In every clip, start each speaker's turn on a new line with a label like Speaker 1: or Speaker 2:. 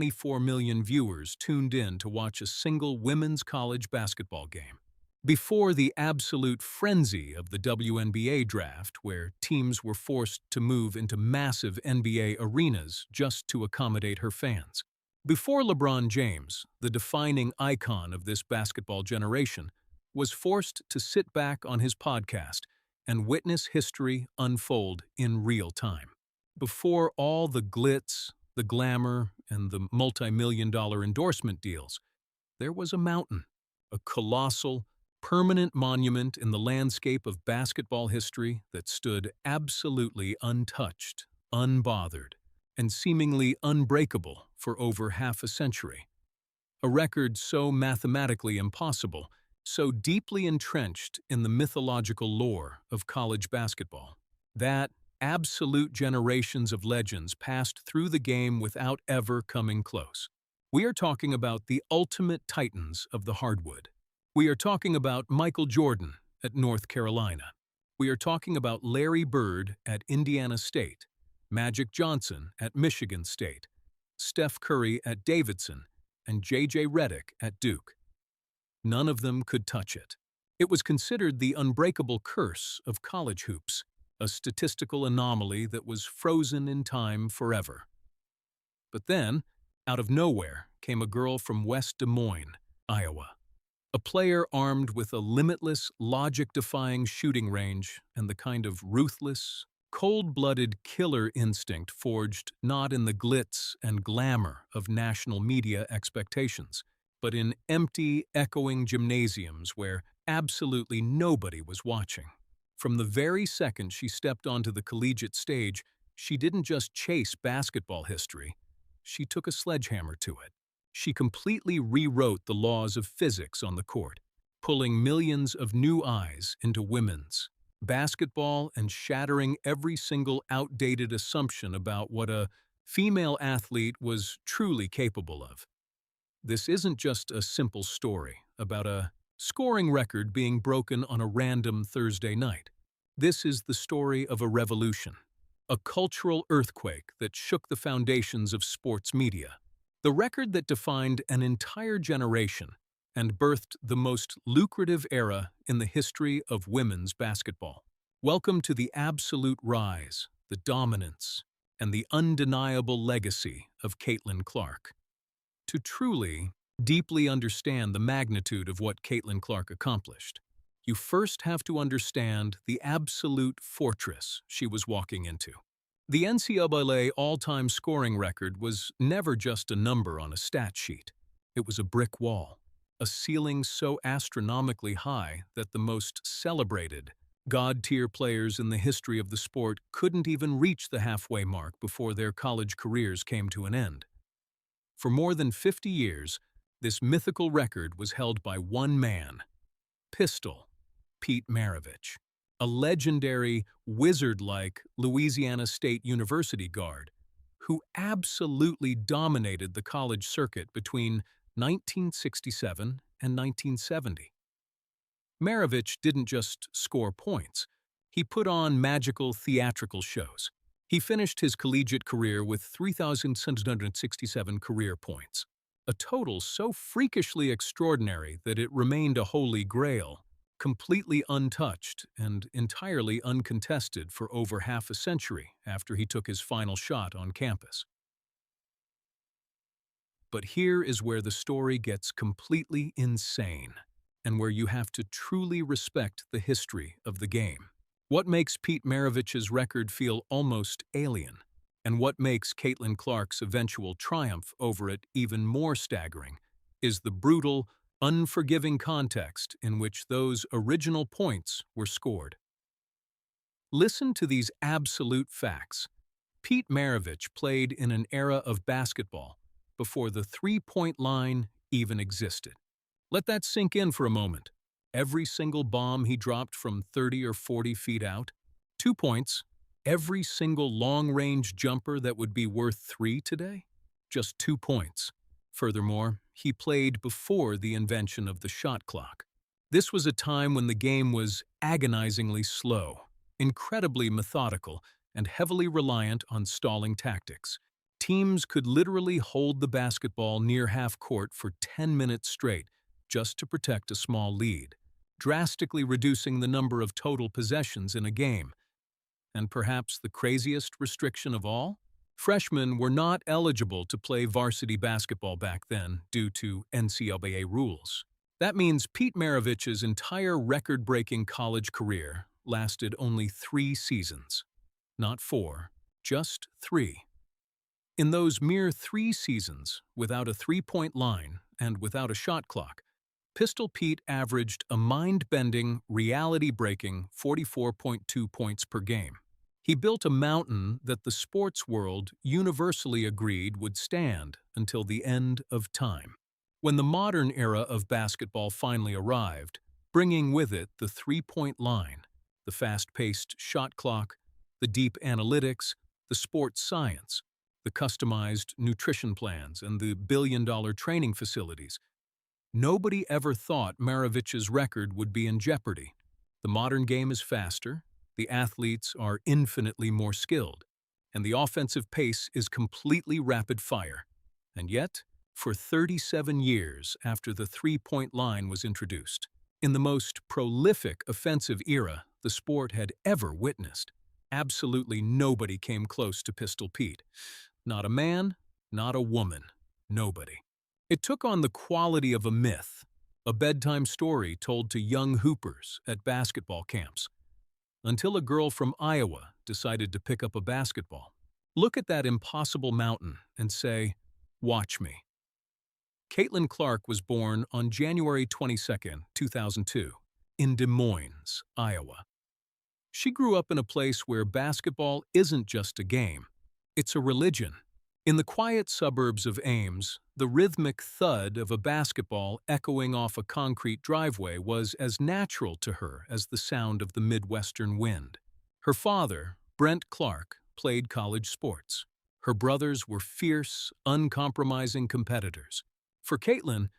Speaker 1: 24 million viewers tuned in to watch a single women's college basketball game. Before the absolute frenzy of the WNBA draft, where teams were forced to move into massive NBA arenas just to accommodate her fans. Before LeBron James, the defining icon of this basketball generation, was forced to sit back on his podcast and witness history unfold in real time. Before all the glitz, the glamour, and the multi-million-dollar endorsement deals, there was a mountain, a colossal, permanent monument in the landscape of basketball history that stood absolutely untouched, unbothered, and seemingly unbreakable for over half a century. A record so mathematically impossible, so deeply entrenched in the mythological lore of college basketball, that absolute generations of legends passed through the game without ever coming close. We are talking about the ultimate titans of the hardwood. We are talking about Michael Jordan at North Carolina. We are talking about Larry Bird at Indiana State, Magic Johnson at Michigan State, Steph Curry at Davidson, and J.J. Redick at Duke. None of them could touch it. It was considered the unbreakable curse of college hoops, a statistical anomaly that was frozen in time forever. But then, out of nowhere, came a girl from West Des Moines, Iowa. A player armed with a limitless, logic-defying shooting range and the kind of ruthless, cold-blooded killer instinct forged not in the glitz and glamour of national media expectations, but in empty, echoing gymnasiums where absolutely nobody was watching. From the very second she stepped onto the collegiate stage, she didn't just chase basketball history, she took a sledgehammer to it. She completely rewrote the laws of physics on the court, pulling millions of new eyes into women's basketball and shattering every single outdated assumption about what a female athlete was truly capable of. This isn't just a simple story about a scoring record being broken on a random Thursday night. This is the story of a revolution, a cultural earthquake that shook the foundations of sports media. The record that defined an entire generation and birthed the most lucrative era in the history of women's basketball. Welcome to the absolute rise, the dominance, and the undeniable legacy of Caitlin Clark. To truly, deeply understand the magnitude of what Caitlin Clark accomplished, you first have to understand the absolute fortress she was walking into. The NCAA all-time scoring record was never just a number on a stat sheet. It was a brick wall, a ceiling so astronomically high that the most celebrated, god-tier players in the history of the sport couldn't even reach the halfway mark before their college careers came to an end. For more than 50 years, this mythical record was held by one man, Pistol Pete Maravich, a legendary, wizard-like Louisiana State University guard who absolutely dominated the college circuit between 1967 and 1970. Maravich didn't just score points. He put on magical theatrical shows. He finished his collegiate career with 3,767 career points, a total so freakishly extraordinary that it remained a holy grail, completely untouched and entirely uncontested for over half a century after he took his final shot on campus. But here is where the story gets completely insane, and where you have to truly respect the history of the game. What makes Pete Maravich's record feel almost alien, and what makes Caitlin Clark's eventual triumph over it even more staggering, is the brutal, unforgiving context in which those original points were scored. Listen to these absolute facts. Pete Maravich played in an era of basketball before the three-point line even existed. Let that sink in for a moment. Every single bomb he dropped from 30 or 40 feet out, 2 points. Every single long-range jumper that would be worth 3 today, just 2 points. Furthermore, he played before the invention of the shot clock. This was a time when the game was agonizingly slow, incredibly methodical, and heavily reliant on stalling tactics. Teams could literally hold the basketball near half court for 10 minutes straight just to protect a small lead, drastically reducing the number of total possessions in a game. And perhaps the craziest restriction of all? Freshmen were not eligible to play varsity basketball back then due to NCAA rules. That means Pete Maravich's entire record-breaking college career lasted only 3 seasons. Not 4, just 3. In those mere 3 seasons, without a three-point line and without a shot clock, Pistol Pete averaged a mind-bending, reality-breaking 44.2 points per game. He built a mountain that the sports world universally agreed would stand until the end of time. When the modern era of basketball finally arrived, bringing with it the three-point line, the fast-paced shot clock, the deep analytics, the sports science, the customized nutrition plans, and the billion-dollar training facilities, nobody ever thought Maravich's record would be in jeopardy. The modern game is faster, the athletes are infinitely more skilled, and the offensive pace is completely rapid fire. And yet, for 37 years after the three-point line was introduced, in the most prolific offensive era the sport had ever witnessed, absolutely nobody came close to Pistol Pete. Not a man, not a woman, nobody. It took on the quality of a myth, a bedtime story told to young hoopers at basketball camps, until a girl from Iowa decided to pick up a basketball. Look at that impossible mountain and say, "Watch me." Caitlin Clark was born on January 22, 2002, in Des Moines, Iowa. She grew up in a place where basketball isn't just a game, it's a religion. In the quiet suburbs of Ames, the rhythmic thud of a basketball echoing off a concrete driveway was as natural to her as the sound of the Midwestern wind. Her father, Brent Clark, played college sports. Her brothers were fierce, uncompromising competitors. For Caitlin,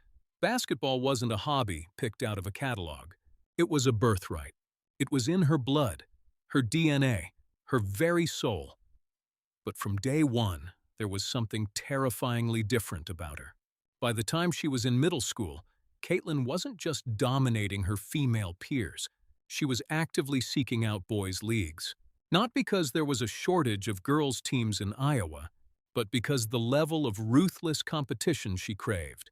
Speaker 1: basketball wasn't a hobby picked out of a catalog. It was a birthright. It was in her blood, her DNA, her very soul. But from day one, there was something terrifyingly different about her. By the time she was in middle school, Caitlin wasn't just dominating her female peers. She was actively seeking out boys' leagues. Not because there was a shortage of girls' teams in Iowa, but because the level of ruthless competition she craved,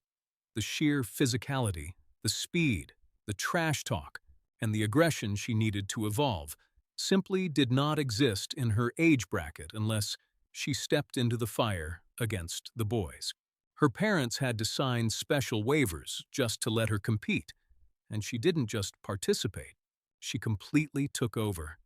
Speaker 1: the sheer physicality, the speed, the trash talk, and the aggression she needed to evolve, simply did not exist in her age bracket unless she stepped into the fire against the boys. Her parents had to sign special waivers just to let her compete, and she didn't just participate, she completely took over.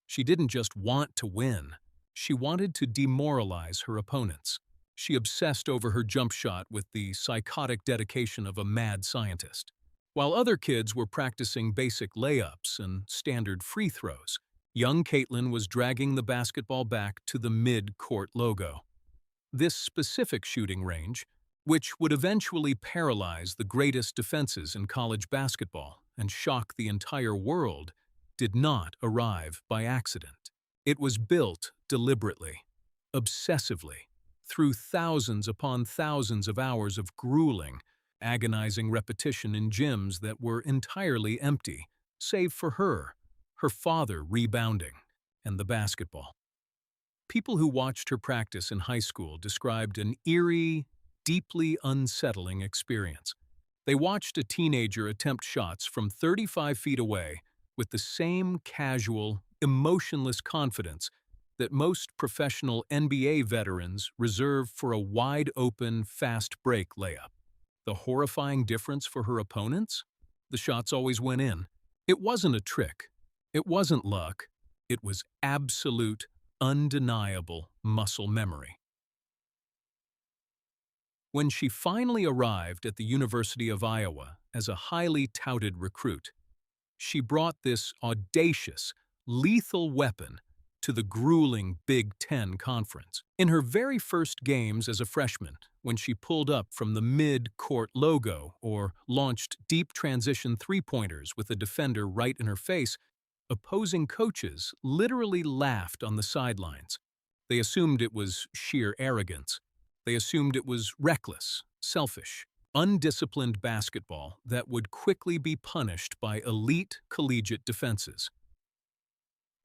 Speaker 1: She didn't just want to win, she wanted to demoralize her opponents. She obsessed over her jump shot with the psychotic dedication of a mad scientist. While other kids were practicing basic layups and standard free throws, young Caitlin was dragging the basketball back to the mid-court logo. This specific shooting range, which would eventually paralyze the greatest defenses in college basketball and shock the entire world, did not arrive by accident. It was built deliberately, obsessively, through thousands upon thousands of hours of grueling, agonizing repetition in gyms that were entirely empty, save for her father rebounding, and the basketball. People who watched her practice in high school described an eerie, deeply unsettling experience. They watched a teenager attempt shots from 35 feet away with the same casual, emotionless confidence that most professional NBA veterans reserve for a wide-open, fast-break layup. The horrifying difference for her opponents? The shots always went in. It wasn't a trick. It wasn't luck. It was absolute, undeniable muscle memory. When she finally arrived at the University of Iowa as a highly touted recruit, she brought this audacious, lethal weapon to the grueling Big Ten Conference. In her very first games as a freshman, when she pulled up from the mid-court logo or launched deep transition three-pointers with a defender right in her face, opposing coaches literally laughed on the sidelines. They assumed it was sheer arrogance. They assumed it was reckless, selfish, undisciplined basketball that would quickly be punished by elite collegiate defenses.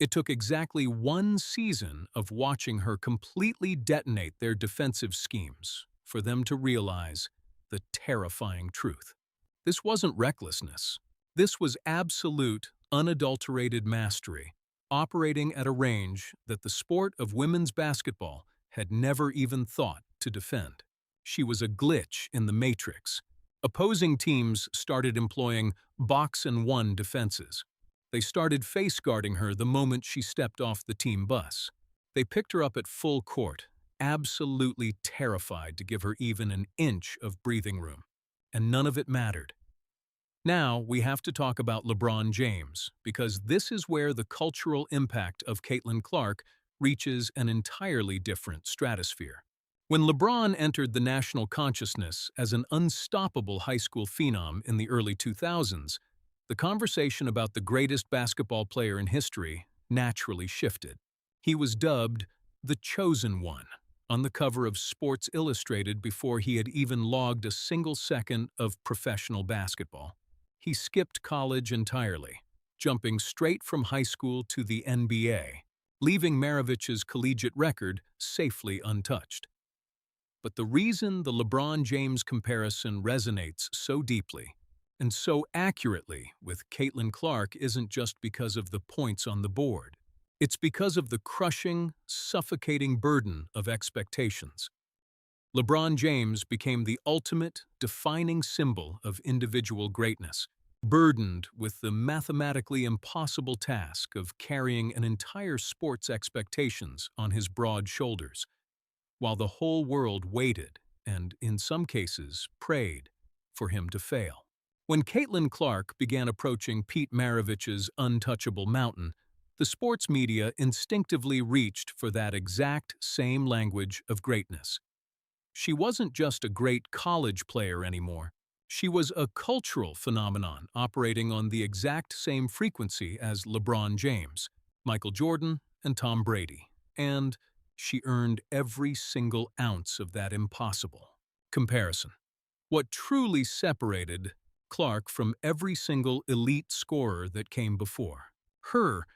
Speaker 1: It took exactly one season of watching her completely detonate their defensive schemes for them to realize the terrifying truth. This wasn't recklessness. This was absolute, unadulterated mastery, operating at a range that the sport of women's basketball had never even thought to defend. She was a glitch in the matrix. Opposing teams started employing box-and-one defenses. They started face-guarding her the moment she stepped off the team bus. They picked her up at full court, absolutely terrified to give her even an inch of breathing room. And none of it mattered. Now we have to talk about LeBron James, because this is where the cultural impact of Caitlin Clark reaches an entirely different stratosphere. When LeBron entered the national consciousness as an unstoppable high school phenom in the early 2000s, the conversation about the greatest basketball player in history naturally shifted. He was dubbed the Chosen One on the cover of Sports Illustrated before he had even logged a single second of professional basketball. He skipped college entirely, jumping straight from high school to the NBA, leaving Maravich's collegiate record safely untouched. But the reason the LeBron James comparison resonates so deeply and so accurately with Caitlin Clark isn't just because of the points on the board. It's because of the crushing, suffocating burden of expectations. LeBron James became the ultimate, defining symbol of individual greatness, burdened with the mathematically impossible task of carrying an entire sport's expectations on his broad shoulders, while the whole world waited and, in some cases, prayed for him to fail. When Caitlin Clark began approaching Pete Maravich's untouchable mountain, the sports media instinctively reached for that exact same language of greatness. She wasn't just a great college player anymore. She was a cultural phenomenon operating on the exact same frequency as LeBron James, Michael Jordan, and Tom Brady. And she earned every single ounce of that impossible comparison. What truly separated Clark from every single elite scorer that came before her,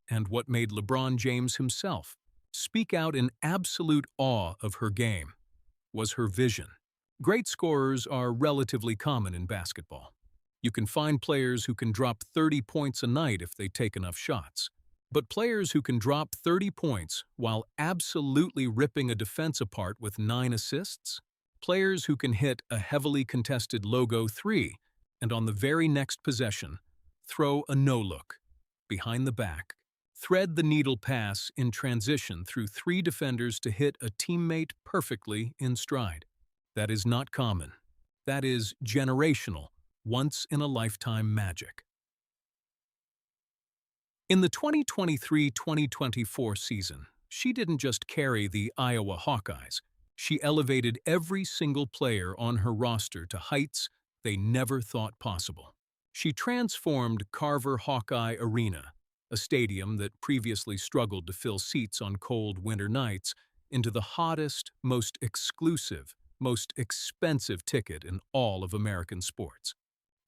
Speaker 1: and what made LeBron James himself speak out in absolute awe of her game, was her vision. Great scorers are relatively common in basketball. You can find players who can drop 30 points a night if they take enough shots. But players who can drop 30 points while absolutely ripping a defense apart with 9 assists? Players who can hit a heavily contested logo 3 and on the very next possession, throw a no-look, behind the back, thread the needle pass in transition through 3 defenders to hit a teammate perfectly in stride. That is not common. That is generational, once-in-a-lifetime magic. In the 2023-2024 season, she didn't just carry the Iowa Hawkeyes. She elevated every single player on her roster to heights they never thought possible. She transformed Carver Hawkeye Arena, a stadium that previously struggled to fill seats on cold winter nights, into the hottest, most exclusive, most expensive ticket in all of American sports.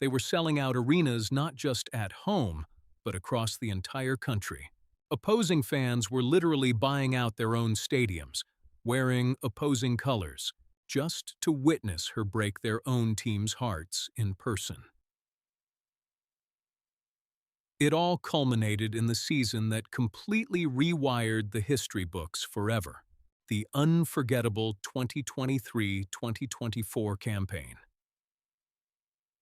Speaker 1: They were selling out arenas not just at home, but across the entire country. Opposing fans were literally buying out their own stadiums, wearing opposing colors, just to witness her break their own team's hearts in person. It all culminated in the season that completely rewired the history books forever, the unforgettable 2023-2024 campaign.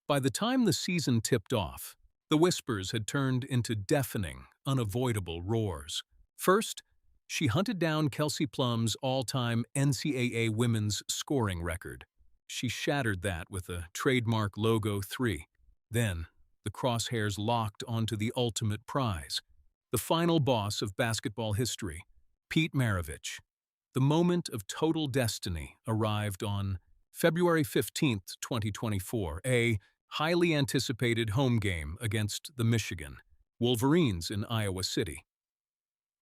Speaker 1: By the time the season tipped off, the whispers had turned into deafening, unavoidable roars. First, she hunted down Kelsey Plum's all-time NCAA women's scoring record. She shattered that with a trademark logo 3. Then, the crosshairs locked onto the ultimate prize, the final boss of basketball history, Pete Maravich. The moment of total destiny arrived on February 15, 2024, a highly anticipated home game against the Michigan Wolverines in Iowa City.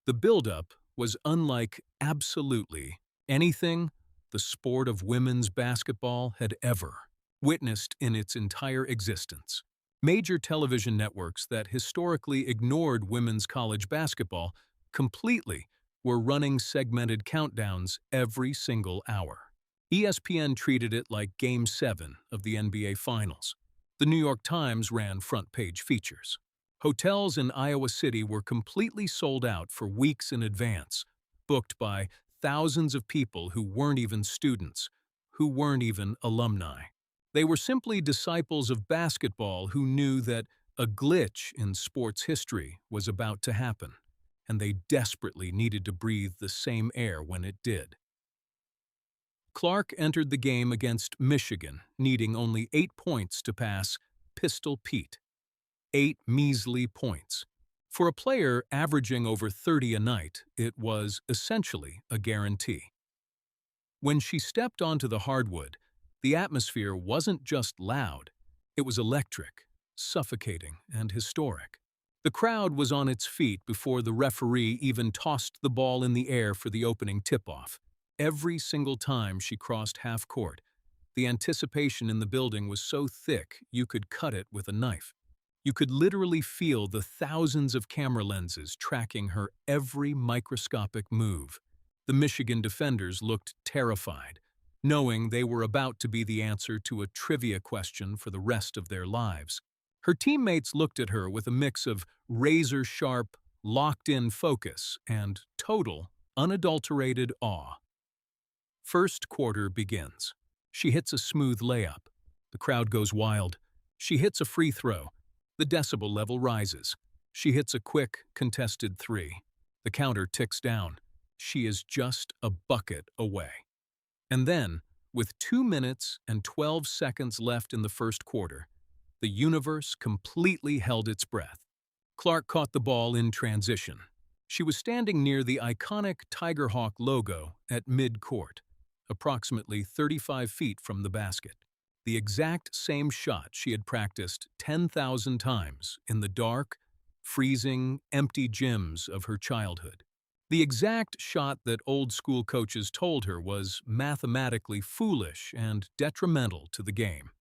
Speaker 1: The buildup was unlike absolutely anything the sport of women's basketball had ever witnessed in its entire existence. Major television networks that historically ignored women's college basketball completely were running segmented countdowns every single hour. ESPN treated it like Game 7 of the NBA Finals. The New York Times ran front-page features. Hotels in Iowa City were completely sold out for weeks in advance, booked by thousands of people who weren't even students, who weren't even alumni. They were simply disciples of basketball who knew that a glitch in sports history was about to happen, and they desperately needed to breathe the same air when it did. Clark entered the game against Michigan, needing only 8 points to pass Pistol Pete. 8 measly points. For a player averaging over 30 a night, it was essentially a guarantee. When she stepped onto the hardwood, the atmosphere wasn't just loud, it was electric, suffocating, and historic. The crowd was on its feet before the referee even tossed the ball in the air for the opening tip-off. Every single time she crossed half court, the anticipation in the building was so thick you could cut it with a knife. You could literally feel the thousands of camera lenses tracking her every microscopic move. The Michigan defenders looked terrified, knowing they were about to be the answer to a trivia question for the rest of their lives. Her teammates looked at her with a mix of razor-sharp, locked-in focus and total, unadulterated awe. First quarter begins. She hits a smooth layup. The crowd goes wild. She hits a free throw. The decibel level rises. She hits a quick, contested three. The counter ticks down. She is just a bucket away. And then, with 2 minutes and 12 seconds left in the first quarter, the universe completely held its breath. Clark caught the ball in transition. She was standing near the iconic Tigerhawk logo at mid-court, approximately 35 feet from the basket. The exact same shot she had practiced 10,000 times in the dark, freezing, empty gyms of her childhood. The exact shot that old-school coaches told her was mathematically foolish and detrimental to the game.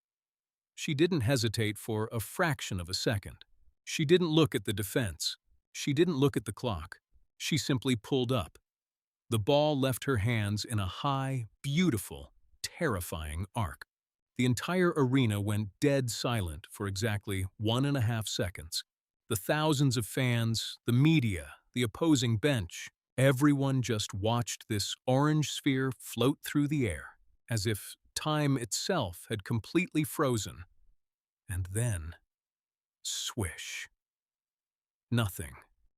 Speaker 1: She didn't hesitate for a fraction of a second. She didn't look at the defense. She didn't look at the clock. She simply pulled up. The ball left her hands in a high, beautiful, terrifying arc. The entire arena went dead silent for exactly 1.5 seconds. The thousands of fans, the media, the opposing bench, everyone just watched this orange sphere float through the air, as if time itself had completely frozen. And then, swish. Nothing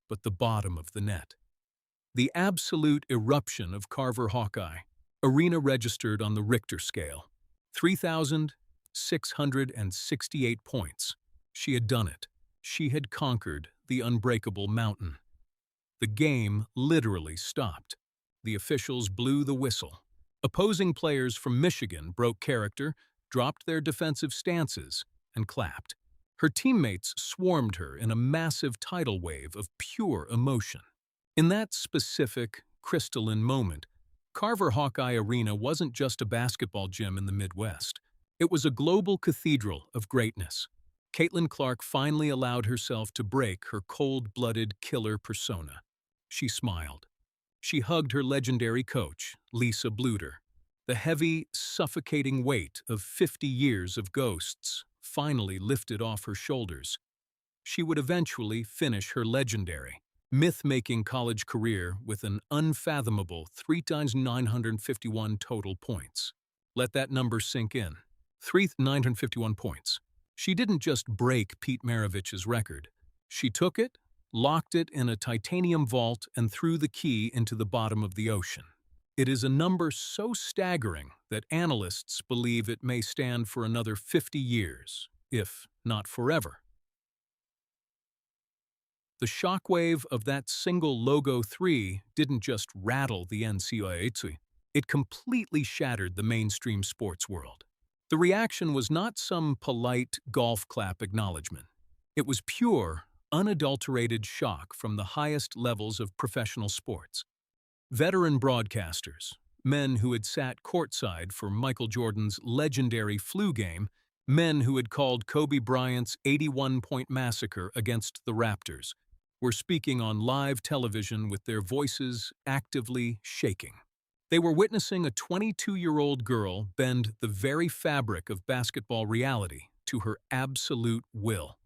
Speaker 1: but the bottom of the net. The absolute eruption of Carver Hawkeye. Arena registered on the Richter scale. 3,668 points. She had done it. She had conquered the unbreakable mountain. The game literally stopped. The officials blew the whistle. Opposing players from Michigan broke character, dropped their defensive stances, and clapped. Her teammates swarmed her in a massive tidal wave of pure emotion. In that specific, crystalline moment, Carver Hawkeye Arena wasn't just a basketball gym in the Midwest. It was a global cathedral of greatness. Caitlin Clark finally allowed herself to break her cold-blooded killer persona. She smiled. She hugged her legendary coach, Lisa Bluter. The heavy, suffocating weight of 50 years of ghosts finally lifted off her shoulders. She would eventually finish her legendary, myth-making college career with an unfathomable 3,951 total points. Let that number sink in. 3,951 points. She didn't just break Pete Maravich's record. She took it, locked it in a titanium vault, and threw the key into the bottom of the ocean. It is a number so staggering that analysts believe it may stand for another 50 years, if not forever. The shockwave of that single logo 3 didn't just rattle the NCAA, it completely shattered the mainstream sports world. The reaction was not some polite golf clap acknowledgement. It was pure, unadulterated shock from the highest levels of professional sports. Veteran broadcasters, men who had sat courtside for Michael Jordan's legendary flu game, men who had called Kobe Bryant's 81-point massacre against the Raptors, were speaking on live television with their voices actively shaking. They were witnessing a 22-year-old girl bend the very fabric of basketball reality to her absolute will.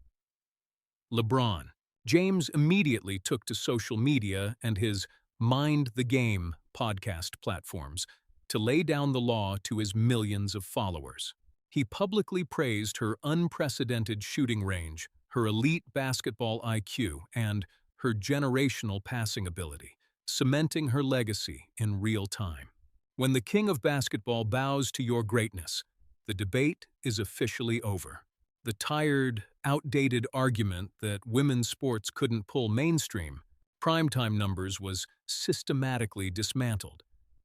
Speaker 1: LeBron. James immediately took to social media and his Mind the Game podcast platforms to lay down the law to his millions of followers. He publicly praised her unprecedented shooting range, her elite basketball IQ, and her generational passing ability, cementing her legacy in real time. When the king of basketball bows to your greatness, the debate is officially over. The tired, outdated argument that women's sports couldn't pull mainstream primetime numbers was systematically dismantled,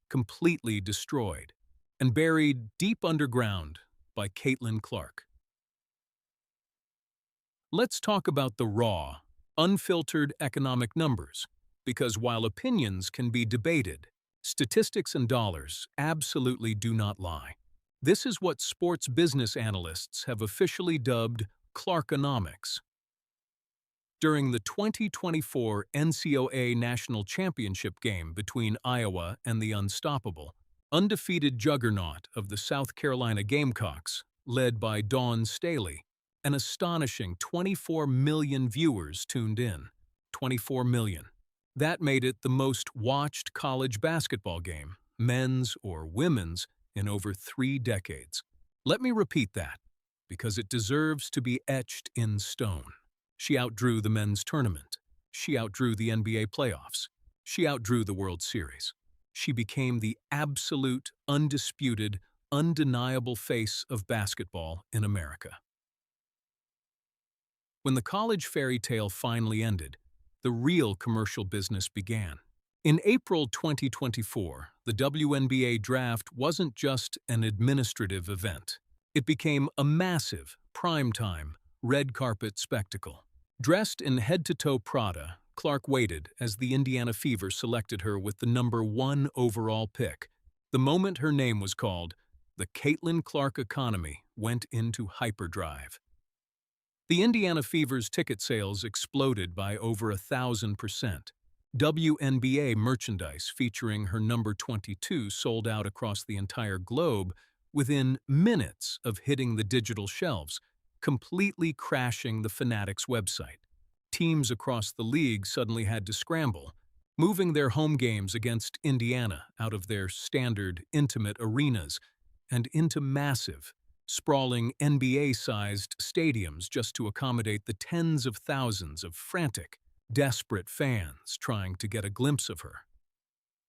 Speaker 1: completely destroyed, and buried deep underground by Caitlin Clark. Let's talk about the raw, unfiltered economic numbers, because while opinions can be debated, statistics and dollars absolutely do not lie. This is what sports business analysts have officially dubbed Clarkonomics. During the 2024 NCAA National Championship game between Iowa and the unstoppable, undefeated juggernaut of the South Carolina Gamecocks, led by Dawn Staley, an astonishing 24 million viewers tuned in. 24 million. That made it the most watched college basketball game, men's or women's, in over 3 decades. Let me repeat that, because it deserves to be etched in stone. She outdrew the men's tournament. She outdrew the NBA playoffs. She outdrew the World Series. She became the absolute, undisputed, undeniable face of basketball in America. When the college fairy tale finally ended, the real commercial business began. In April 2024, the WNBA draft wasn't just an administrative event. It became a massive, primetime, red carpet spectacle. Dressed in head-to-toe Prada, Clark waited as the Indiana Fever selected her with the number 1 overall pick. The moment her name was called, the Caitlin Clark economy went into hyperdrive. The Indiana Fever's ticket sales exploded by over 1,000%. WNBA merchandise featuring her number 22 sold out across the entire globe within minutes of hitting the digital shelves, completely crashing the Fanatics website. Teams across the league suddenly had to scramble, moving their home games against Indiana out of their standard, intimate arenas and into massive, sprawling NBA-sized stadiums just to accommodate the tens of thousands of frantic, desperate fans trying to get a glimpse of her.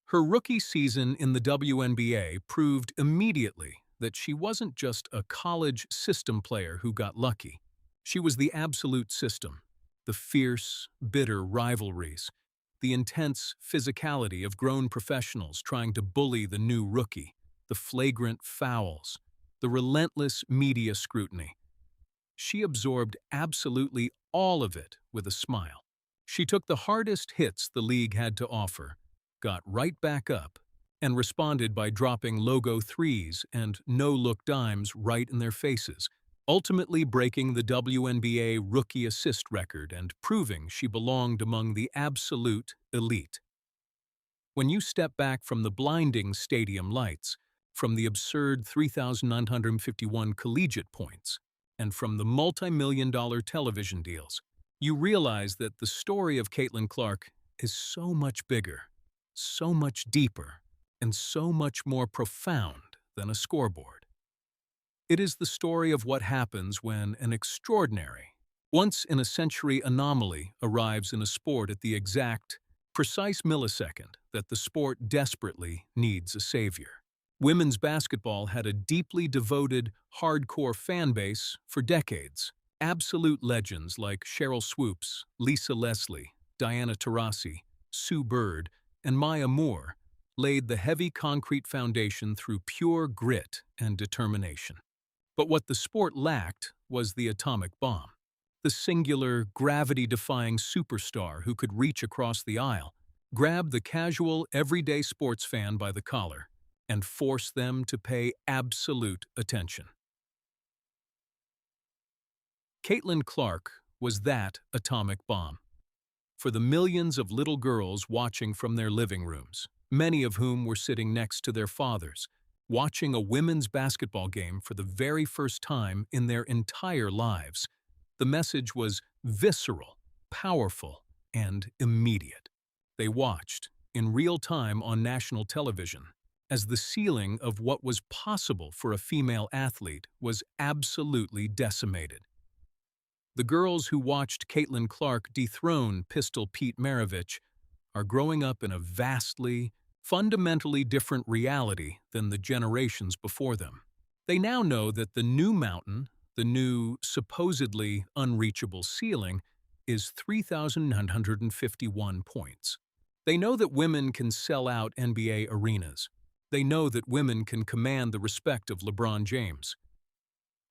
Speaker 1: Her rookie season in the WNBA proved immediately that she wasn't just a college system player who got lucky. She was the absolute system, the fierce, bitter rivalries, the intense physicality of grown professionals trying to bully the new rookie, the flagrant fouls, the relentless media scrutiny. She absorbed absolutely all of it with a smile. She took the hardest hits the league had to offer, got right back up, and responded by dropping logo threes and no-look dimes right in their faces, ultimately breaking the WNBA rookie assist record and proving she belonged among the absolute elite. When you step back from the blinding stadium lights, from the absurd 3,951 collegiate points, and from the multi-million-dollar television deals, you realize that the story of Caitlin Clark is so much bigger, so much deeper, and so much more profound than a scoreboard. It is the story of what happens when an extraordinary, once-in-a-century anomaly arrives in a sport at the exact, precise millisecond that the sport desperately needs a savior. Women's basketball had a deeply devoted, hardcore fan base for decades. Absolute legends like Cheryl Swoops, Lisa Leslie, Diana Taurasi, Sue Bird, and Maya Moore laid the heavy concrete foundation through pure grit and determination. But what the sport lacked was the atomic bomb, the singular, gravity-defying superstar who could reach across the aisle, Grab the casual, everyday sports fan by the collar and force them to pay absolute attention. Caitlin Clark was that atomic bomb. For the millions of little girls watching from their living rooms, many of whom were sitting next to their fathers, watching a women's basketball game for the very first time in their entire lives, the message was visceral, powerful, and immediate. They watched, in real time on national television, as the ceiling of what was possible for a female athlete was absolutely decimated. The girls who watched Caitlin Clark dethrone Pistol Pete Maravich are growing up in a vastly, fundamentally different reality than the generations before them. They now know that the new mountain, the new supposedly unreachable ceiling, is 3,951 points. They know that women can sell out NBA arenas. They know that women can command the respect of LeBron James.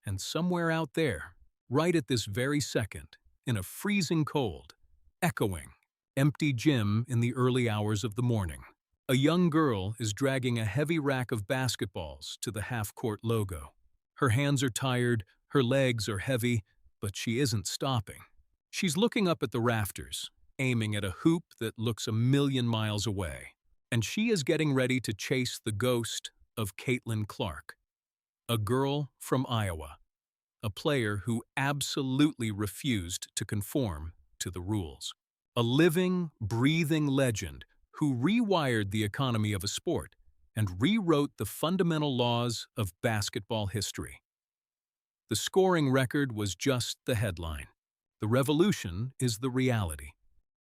Speaker 1: And somewhere out there, right at this very second, in a freezing cold, echoing, empty gym in the early hours of the morning, a young girl is dragging a heavy rack of basketballs to the half-court logo. Her hands are tired, her legs are heavy, but she isn't stopping. She's looking up at the rafters, aiming at a hoop that looks a million miles away, and she is getting ready to chase the ghost of Caitlin Clark, a girl from Iowa, a player who absolutely refused to conform to the rules. A living, breathing legend who rewired the economy of a sport and rewrote the fundamental laws of basketball history. The scoring record was just the headline. The revolution is the reality.